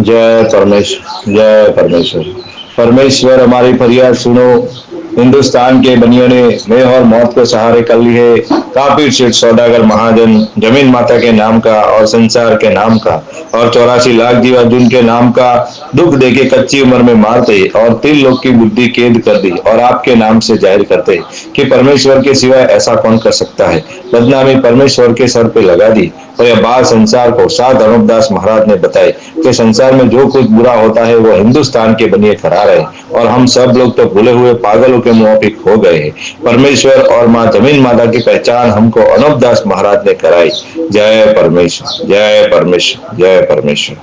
जय परमेश्वर, जय परमेश्वर। परमेश्वर हमारी फरियाद सुनो। हिंदुस्तान के बनियों ने मैं और मौत को सहारे कर ली है। काफिर शेख सौदागर महाजन जमीन माता के नाम का और संसार के नाम का और 84 लाख जीव अर्जुन के नाम का दुख देके कच्ची उम्र में मारते और 3 लोग की बुद्धि कैद कर दी और आपके नाम से जाहिर करते कि परमेश्वर के सिवाय ऐसा कौन कर सकता है। बदनामी परमेश्वर के सर पे लगा दी और यह बात संसार को सात अनुपदास महाराज ने बताई कि संसार में जो कुछ बुरा होता है वो हिंदुस्तान के बनिए करा रहे और हम सब लोग तो भूले हुए पागलों के मुआफिक हो गए हैं। परमेश्वर और माँ जमीन माता की पहचान हमको अनुपदास महाराज ने कराई। जय परमेश्वर, जय परमेश्वर, जय परमेश्वर।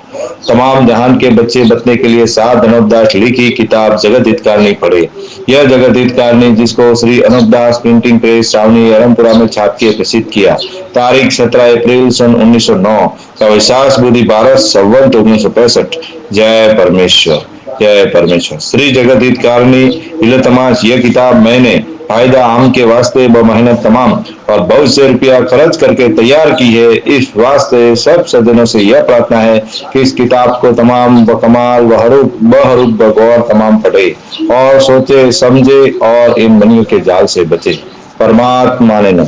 तमाम जहान के बच्चे बचने के लिए सात अनुपदास लिखी किताब जगत हितकारनी पढ़े। यह जगत हितकारनी जिसको श्री अनुपदास प्रिंटिंग प्रेस सावनी एरमपुरा में छाप के प्रसिद्ध किया। तारीख 17 अप्रैल सन 1909 का विशाख बुद्धि 12 संवत 1965। जय परमेश्वर, जय परमेश्वर। श्री जगत हितकारनी इलतमास यह किताब मैंने फायदा आम के वास्ते ब मेहनत तमाम और बहुत से रुपया खर्च करके तैयार की है। इस वास्ते सब सज्जनों से यह प्रार्थना है कि इस किताब को तमाम व कमाल व हरूफ बगौर तमाम पढ़े और सोचे समझे और इन बनियों के जाल से बचे। परमात्मा ने न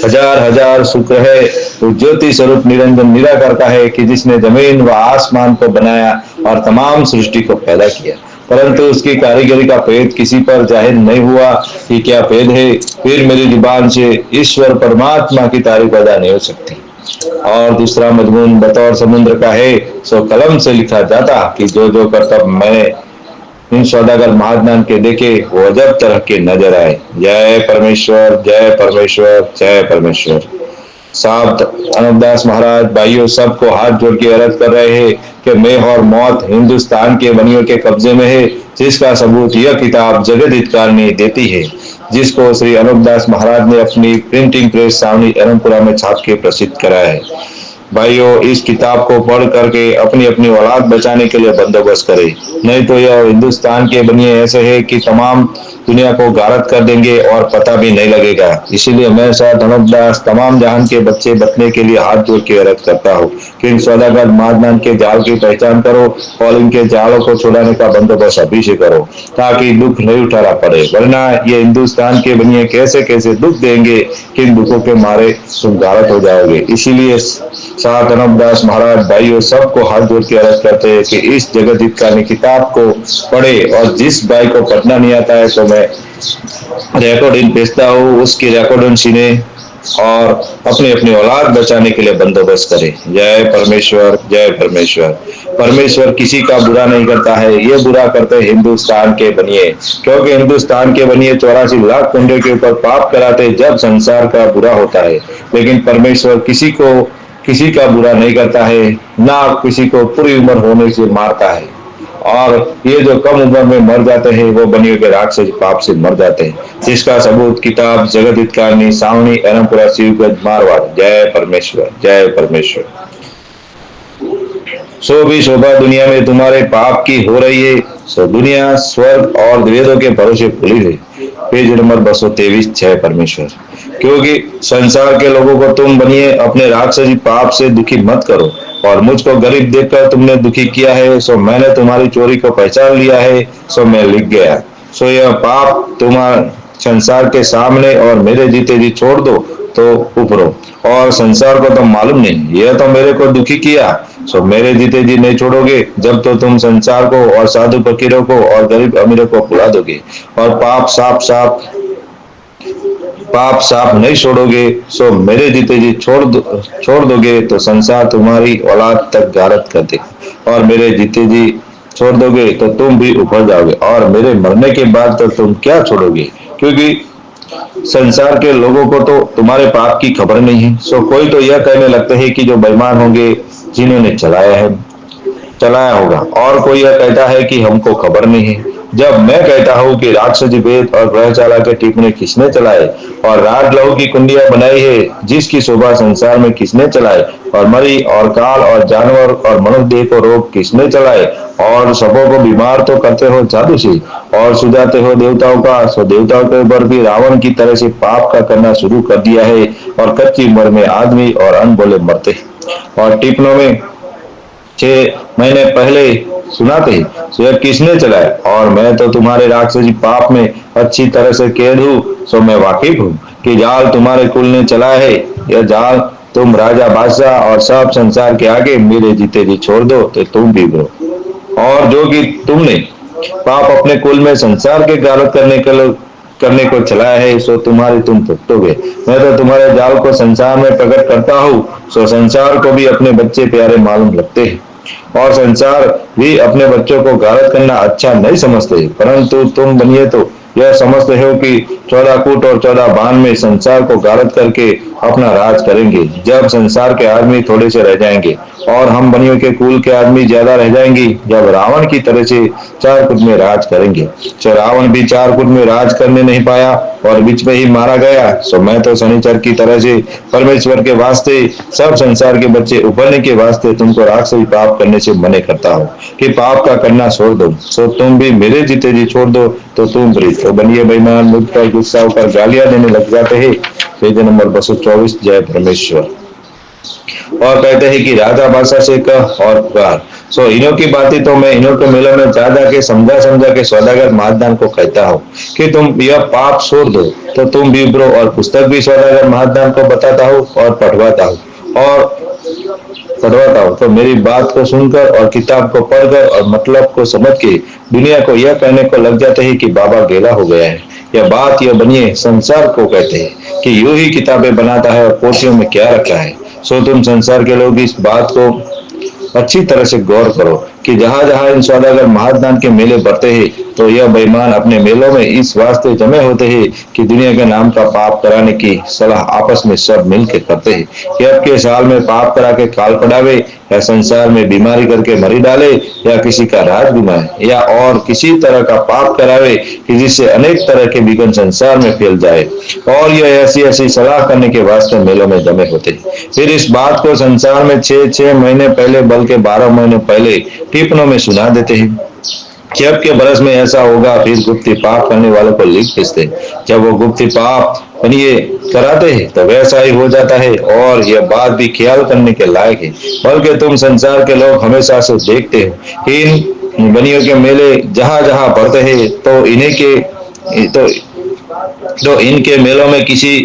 हजार हजार शुक्र है वो ज्योति स्वरूप निरंजन निराकार का है कि जिसने जमीन व आसमान को बनाया और तमाम सृष्टि को पैदा किया, परंतु उसकी कारीगरी का भेद किसी पर जाहिर नहीं हुआ कि क्या भेद है। फिर मेरी जुबान से ईश्वर परमात्मा की तारीफ अदा नहीं हो सकती। और दूसरा मजमून बतौर समुद्र का है सो कलम से लिखा जाता कि जो जो करतब मैंने इन सौदागर महाजनान के देखे वो अजब तरह के नजर आए। जय परमेश्वर, जय परमेश्वर, जय परमेश्वर। साहब अनुपदास महाराज भाइयों सबको हाथ जोड़ के अर्ज कर रहे हैं कि मैं और मौत हिंदुस्तान के बनियों के कब्जे में है, जिसका सबूत यह किताब जगत हितकारनी देती है, जिसको श्री अनुपदास महाराज ने अपनी प्रिंटिंग प्रेस सावनी एरमपुरा में छाप के प्रसिद्ध कराया है। भाइयों इस किताब को पढ़ करके अपनी अपनी औलाद बचाने के लिए बंदोबस्त करें, नहीं तो यह हिंदुस्तान के बनिए ऐसे है कि तमाम दुनिया को गारत कर देंगे और पता भी नहीं लगेगा। इसीलिए मैं साथ अनुपदास तमाम जहान के बच्चे बचने के लिए हाथ जोड़ के अर्ज करता हूँ कि इन सौदागर महाजनान के जाल की पहचान करो और इनके जालों को छुड़ाने का बंदोबस्त अभी से करो ताकि दुख नहीं उठाना पड़े, वरना ये हिंदुस्तान के बनिए कैसे कैसे दुख देंगे कि इन दुखों के मारे तुम गारत हो जाओगे। इसीलिए साथ अनुपदास महाराज भाइयों सबको हाथ जोड़ के अर्ज करते हैं कि इस जगत हितकारनी किताब को पढ़े और जिस भाई को पढ़ना नहीं आता है तो मैं रिकॉर्डिंग भेजता हूँ, उसकी रिकॉर्डिंग सुने और अपनी अपनी औलाद बचाने के लिए बंदोबस्त करे। जय परमेश्वर, जय परमेश्वर। परमेश्वर किसी का बुरा नहीं करता है, ये बुरा करते हिंदुस्तान के बनिए, क्योंकि हिंदुस्तान के बनिए 84 लाख कुंडे के ऊपर पाप कराते जब संसार का बुरा होता है। लेकिन परमेश्वर किसी का बुरा नहीं करता है, ना किसी को पूरी उम्र होने से मारता है। और ये जो कम उम्र में मर जाते हैं वो बनियों के राक्षस पाप से मर जाते हैं, जिसका सबूत किताब जगत हितकारनी सावनी एरमपुरा शिवगंज मारवाड़। जय परमेश्वर, जय परमेश्वर। सो भी शोभा दुनिया में तुम्हारे पाप की हो रही है, सो दुनिया स्वर्ग और वेदों के भरोसे खुली है। Page number 223। जय परमेश्वर। क्योंकि संसार के लोगों को तुम बनिए अपने राक्षसी पाप से दुखी मत करो और मुझको गरीब देखकर तुमने दुखी किया है, सो मैंने तुम्हारी चोरी को पहचान लिया है, सो मैं लिख गया। सो यह पाप तुम्हारे संसार के सामने और मेरे जीते जी छोड़ दो तो उभरो। और संसार को तो मालूम नहीं, यह तो मेरे को दुखी किया, सो मेरे जीते जी नहीं छोड़ोगे जब तो तुम संसार को और साधु फकीरों को और गरीब अमीरों को भुला दोगे और पाप साफ नहीं छोड़ोगे, सो मेरे जीते जी छोड़ दोगे तो संसार तुम्हारी औलाद तक गारत कर देगा और मेरे जीते जी छोड़ दोगे तो तुम भी उभर जाओगे और मेरे मरने के बाद तो तुम क्या छोड़ोगे, क्योंकि संसार के लोगों को तो तुम्हारे पाप की खबर नहीं है। सो कोई तो यह कहने लगते हैं कि जो बेईमान होंगे जिन्होंने चलाया होगा, और कोई यह कहता है कि हमको खबर नहीं है। जब मैं कहता हूँ कि राक्षसी वेद और ग्रहशाला के टिप्पणी किसने चलाए और राज लहू की कुंडिया बनाई है जिसकी शोभा संसार में किसने चलाए और मरी और काल और जानवर और मनुष्य देह को रोग किसने चलाए और सबों को बीमार तो करते हो जादू से और सुझाते हो देवताओं का, सो देवताओं के ऊपर भी रावण की तरह से पाप का करना शुरू कर दिया है और कच्ची उम्र में आदमी और अनबोले मरते। और टिप्पणों में 6 महीने पहले सुना थे, सो यह किसने चलाया? और मैं तो तुम्हारे राक्षसी पाप में अच्छी तरह से कैद हूँ, सो मैं वाकिफ हूँ कि जाल तुम्हारे कुल ने चलाया है। यह जाल तुम राजा बादशाह और सब संसार के आगे मेरे जीते जी छोड़ दो तो तुम भी हो। और जो कि तुमने पाप अपने कुल में संसार के गारद करने को चलाया है, सो तुम भुगतोगे। मैं तो तुम्हारे जाल को संसार में प्रकट करता हूँ, सो संसार को भी अपने बच्चे प्यारे मालूम लगते हैं। और संसार भी अपने बच्चों को गारद करना अच्छा नहीं समझते, परंतु तुम बनिए तो यह समझते हो कि 14 कूट और 14 बाण में संसार को गारद करके अपना राज करेंगे। जब संसार के आदमी थोड़े से रह जाएंगे और हम बनियों के कुल के आदमी ज्यादा रह जाएंगे, जब रावण की तरह से 4 कूट में राज करेंगे। सो रावण भी 4 कूट में राज करने नहीं पाया और बीच में ही मारा गया। सो मैं तो शनिचर की तरह से परमेश्वर के वास्ते, सब संसार के बच्चे उभरने के वास्ते तुमको राक्षसी पाप करने से मने करता हूँ कि पाप का करना छोड़ दो। सो तुम भी मेरे जीते जी छोड़ दो तो तुम भी तो बनिए बेईमान मुझ पर गुस्सा होकर गालियां देने लग जाते हैं। Page number 224। जय परमेश्वर। और कहते हैं कि राजा बादशाह से कह और पुकार। सो इन्हों की बातें तो मैं इन्हों के मेलों में जा जाके समझा समझा के सौदागर महादान को कहता हूँ कि तुम यह पाप छोड़ दो तो तुम भी उभरो। और पुस्तक भी सौदागर महादान को बताता हूँ और पढ़वाता हूँ। तो मेरी बात को सुनकर और किताब को पढ़कर और मतलब को समझ के दुनिया को यह कहने को लग जाते हैं कि बाबा गेला हो गया है। यह बात यह बनिए संसार को कहते हैं कि यूं ही किताबें बनाता है और पोथियों में क्या रखा है। सो तुम संसार के लोग इस बात को अच्छी तरह से गौर करो कि जहां जहां इन सौदागर महादान के मेले बढ़ते हैं, तो यह बेईमान अपने मेलों में इस वास्ते जमे होते हैं कि दुनिया के नाम का पाप कराने की सलाह आपस में सब मिलकर करते हैं कि अब के साल में पाप करा के काल पड़ावे, या संसार में बीमारी करके मरी डाले, या किसी का राज घुमाए, या और किसी तरह का पाप करावे कि जिससे अनेक तरह के विघ्न संसार में फैल जाए। और यह ऐसी ऐसी सलाह करने के वास्ते मेलों में जमे होते हैं। फिर इस बात को संसार में 6 महीने पहले बल्कि 12 महीने पहले टिप्पणों में सुना देते हैं कि अब के बरस में ऐसा होगा। फिर गुप्ती पाप करने वालों को लिख भेजते। जब वो गुप्ती पाप बनिए कराते हैं तो वैसा ही हो जाता है। और यह बात भी ख्याल करने के लायक है, बल्कि तुम संसार के लोग हमेशा से देखते हो कि इन बनियों के मेले जहां जहां बढ़ते हैं तो इनके मेलों में किसी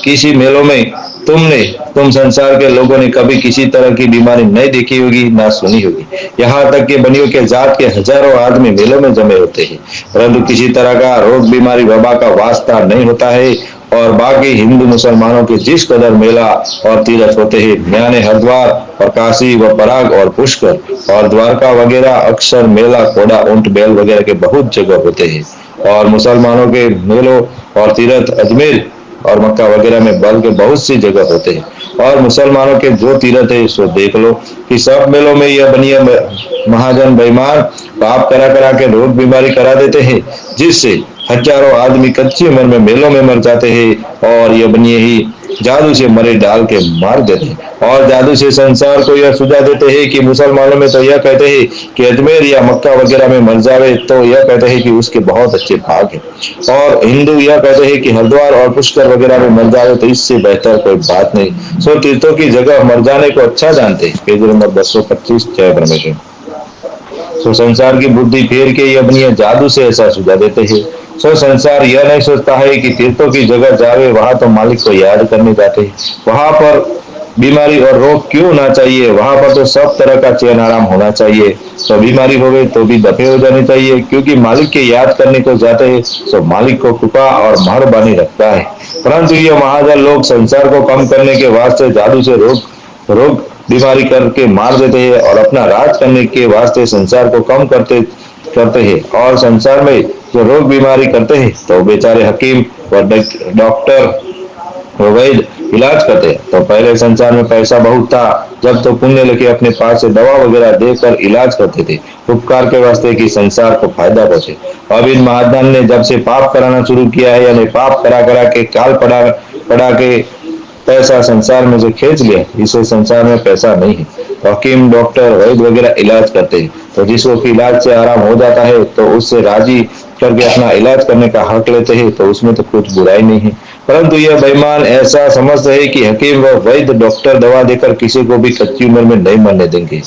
किसी मेलों में तुम संसार के लोगों ने कभी किसी तरह की बीमारी नहीं देखी होगी ना सुनी होगी। यहाँ तक कि बनियों के जात के हजारों आदमी मेलों में जमे होते हैं, परंतु किसी तरह का रोग बीमारी वबा का वास्ता नहीं होता है। और बाकी हिंदू मुसलमानों के जिस कदर मेला और तीर्थ होते हैं, यानी हरिद्वार और काशी व पराग और पुष्कर और द्वारका वगैरह, अक्सर मेला घोड़ा ऊंट बैल वगैरह के बहुत जगह होते हैं। और मुसलमानों के मेलों और तीर्थ अजमेर और मक्का वगैरह में बल के बहुत सी जगह होते हैं। और मुसलमानों के जो तीर्थ है सो देख लो कि सब मेलों में यह बनिया महाजन बेईमान पाप करा करा के रोग बीमारी करा देते हैं, जिससे हजारों आदमी कच्ची उम्र में मेलों में मर जाते हैं। और यह बनिए ही जादू से मरे डाल के मार देते हैं। और जादू से संसार को यह सुझा देते हैं कि मुसलमानों में तो यह कहते हैं कि अजमेर या मक्का वगैरह में मर जावे तो यह कहते हैं कि उसके बहुत अच्छे भाग है। और हिंदू यह कहते हैं कि हरिद्वार और पुष्कर वगैरह में मर जावे तो इससे बेहतर कोई बात नहीं। सो तीर्थों की जगह मर जाने को अच्छा जानते हैं। Page number 225। जय परमेश्वर। सो संसार की बुद्धि फेर के ये अपनी जादू से ऐसा सुझा देते हैं। सो संसार यह नहीं सोचता है कि तीर्थों की जगह जावे, वहां तो मालिक को याद करने जाते हैं। वहां पर बीमारी और रोग क्यों ना चाहिए, वहां पर तो सब तरह का चैन आराम होना चाहिए। तो बीमारी हो गई तो भी दफे हो जानी चाहिए, क्योंकि मालिक के याद करने को जाते हैं तो मालिक को कृपा और मेहरबानी रखता है। परंतु ये महाजन लोग संसार को कम करने के वास्ते जादू से रोग रोग बीमारी करके मार देते हैं और अपना राज करने के वास्ते संसार को कम करते करते हैं। और संसार में जो रोग बीमारी करते हैं तो बेचारे हकीम और डॉक्टर वैद्य इलाज करते हैं। तो पहले संसार में पैसा बहुत था, जब तो पुण्य लेके अपने पास से दवा वगैरह देकर इलाज करते थे उपकार के वास्ते कि संसार को फायदा पहुंचे। अब इन महादान ने जब से पाप कराना शुरू किया है, यानी पाप करा करा के काल पड़ा पड़ा के पैसा संसार में से खींच लिया, इसे संसार में पैसा नहीं है। तो हकीम डॉक्टर वैद्य वगैरह इलाज करते हैं, तो जिसको कि इलाज से आराम हो जाता है तो उससे राजी करके अपना इलाज करने का हक लेते हैं, तो उसमें तो कुछ बुराई नहीं है। परंतु यह बेईमान ऐसा समझते हैं कि हकीम व वैद्य डॉक्टर दवा देकर किसी को भी कच्ची उम्र में नहीं मरने देंगे।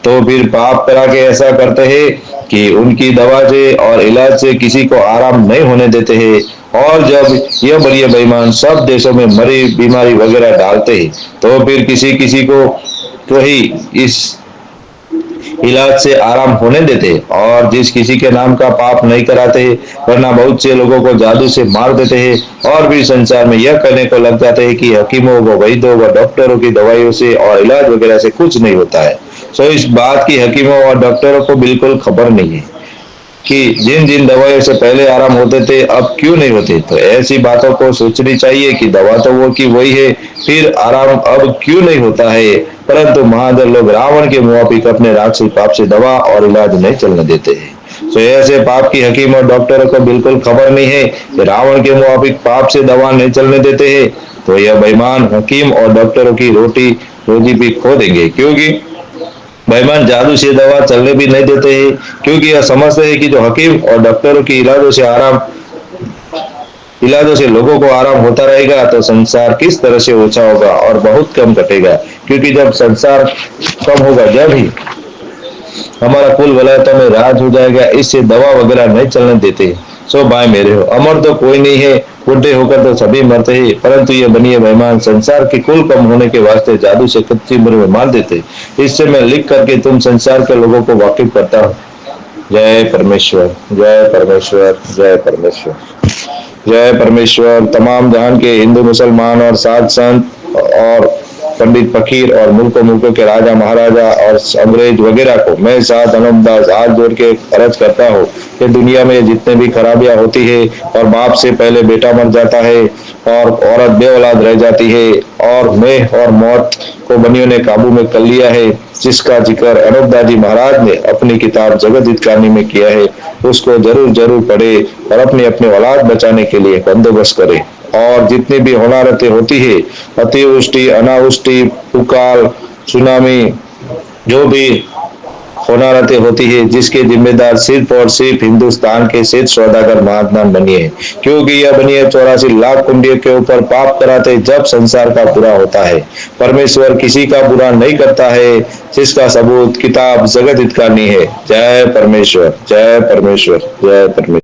तो फिर पाप करा के ऐसा करते हैं कि उनकी दवा से और इलाज से किसी को आराम नहीं होने देते हैं। और जब यह बड़े बेईमान सब देशों में मरी बीमारी वगैरह डालते हैं, तो फिर किसी किसी को तो ही इस इलाज से आराम होने देते और जिस किसी के नाम का पाप नहीं कराते, वरना बहुत से लोगों को जादू से मार देते हैं और भी संसार में यह कहने को लग जाते हैं कि हकीमों व वैद्यों व डॉक्टरों की दवाइयों से और इलाज वगैरह से कुछ नहीं होता है। सो इस बात की हकीमों और डॉक्टरों को बिल्कुल खबर नहीं है कि जिन जिन दवाइयों से पहले आराम होते थे अब क्यों नहीं होते। तो ऐसी बातों को सोचनी चाहिए कि दवा तो वो की वही है, फिर आराम अब क्यों नहीं होता है। परंतु महाजन लोग रावण के मुआफिक अपने राक्षसी पाप से दवा और इलाज नहीं चलने देते हैं। तो ऐसे पाप की हकीम और डॉक्टरों को बिल्कुल खबर नहीं है कि रावण के मुआफिक पाप से दवा नहीं चलने देते हैं, तो यह बेईमान हकीम और डॉक्टरों की रोटी रोजी भी खो देंगे, क्योंकि बेईमान जादू से दवा चलने भी नहीं देते हैं, क्योंकि यह समझते हैं कि जो हकीम और डॉक्टरों की इलाजों से लोगों को आराम होता रहेगा तो संसार किस तरह से ऊंचा होगा और बहुत कम घटेगा। क्योंकि जब संसार कम होगा, जब ही हमारा कुल वलायतों में राज हो जाएगा, इससे दवा वगैरह नहीं चलने देते। सो भाई मेरे हो, अमर तो कोई नहीं है, बुढ़े होकर तो सभी मरते हैं, परंतु ये बनिए मेहमान संसार के कुल कम होने के वास्ते जादू से कच्ची उम्र में मार देते। इससे मैं लिख करके तुम संसार के लोगों को वाकिफ करता हूँ। जय परमेश्वर, जय परमेश्वर, जय परमेश्वर, जय परमेश्वर। तमाम जहान के हिंदू मुसलमान और साध संत और पंडित फकीर और मुल्कों मुल्कों के राजा महाराजा और अंग्रेज वगैरह को मैं साथ हनुमदास हाथ जोड़ के अर्ज करता हूँ कि दुनिया में जितने भी खराबियां होती है और बाप से पहले बेटा मर जाता है और औरत बेऔलाद रह जाती है और मैं और मौत को बनियों ने काबू में कर लिया है, जिसका जिक्र अनुपदास जी महाराज ने अपनी किताब जगत हितकारी में किया है, उसको जरूर जरूर पढ़े और अपने अपने औलाद बचाने के लिए बंदोबस्त करे। और जितनी भी होनारतें होती है, अतिवृष्टि अनावृष्टि पुकाल सुनामी, जो भी होनारतें होती है, जिसके जिम्मेदार सिर्फ और सिर्फ हिंदुस्तान के सिद्ध सौदागर महात्मा बनिए, क्योंकि यह बनिए 84 लाख कुंडियों के ऊपर पाप कराते जब संसार का बुरा होता है। परमेश्वर किसी का बुरा नहीं करता है, जिसका सबूत किताब जगत हितकारी है। जय परमेश्वर, जय परमेश्वर, जय परमेश्वर।